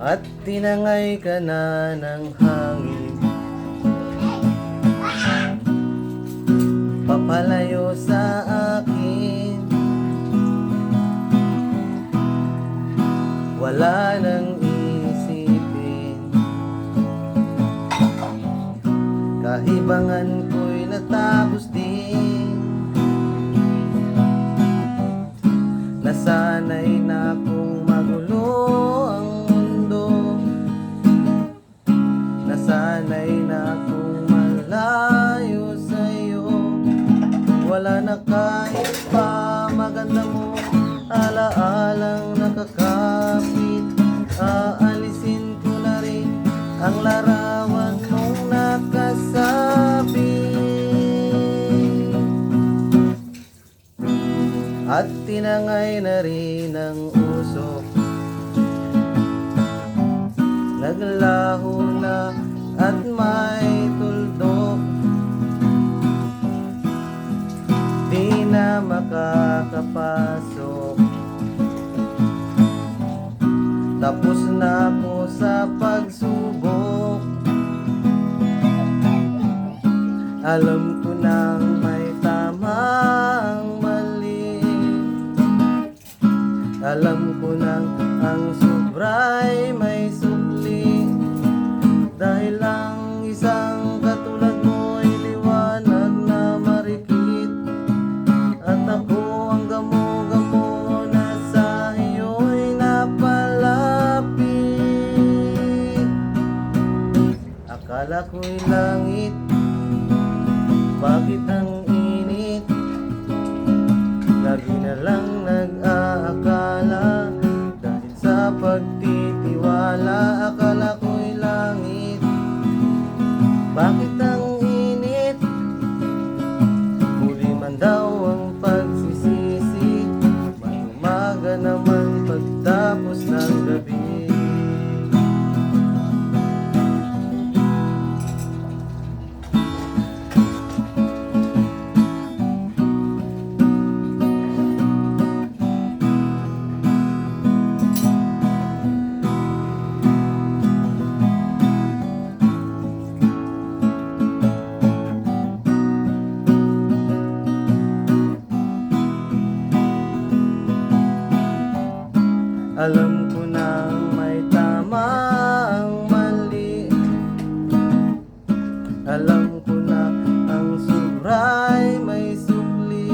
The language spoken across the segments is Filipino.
at tinangay ka na ng hangin, papalayo sa akin. Wala nang isipin, kahibangan ko'y natapos din. Nasanay na akong magulo ang mundo, nasanay na akong malayo sa'yo. Wala na kahit pa maganda mo alaalang nakakapit. Aalisin ko na rin ang larawan mong nakasabit, at tinangay na rin ang usok. Naglaho na at may tuldok, di na makakapasok. Tapos na ako sa pagsubok. Alam ko nang may tama ang mali, alam ko nang ang sobra'y may supli. Dahil lang isang katulad mo ay liwanag na marikit, at ako ang gamo-gamo na sa iyo'y napalapit. Akala ko'y langit, bakit ang init? Lagi na lang nag-aakala, dahil sa pagtitiwala. Akala ko'y langit, bakit ang init? Huli man daw ang pagsisisi, may umaga naman pagtapos ng gabi. Alam ko na may tama ang mali, alam ko na ang sobra'y may supli.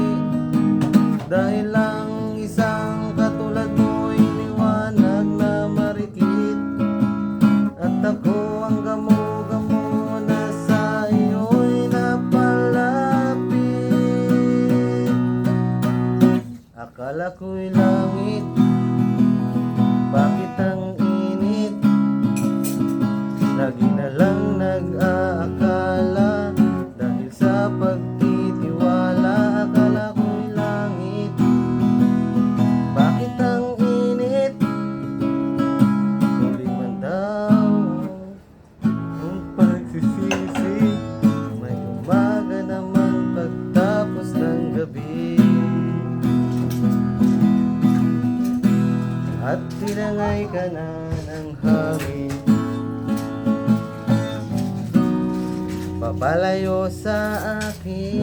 Dahil lang isang katulad mo'y liwanag na marikit, at ako ang gamo-gamo na sa iyo'y napalapit. Akala ko'y langit, bakit ang init? Lagi na lang nag-aakala, dahil sa pagtitiwala. Akala ko'y langit, bakit ang init? Huli man daw ang pagsisisi, may umaga naman pagtapos ng gabi. At tinangay ka na ng hangin, papalayo sa akin.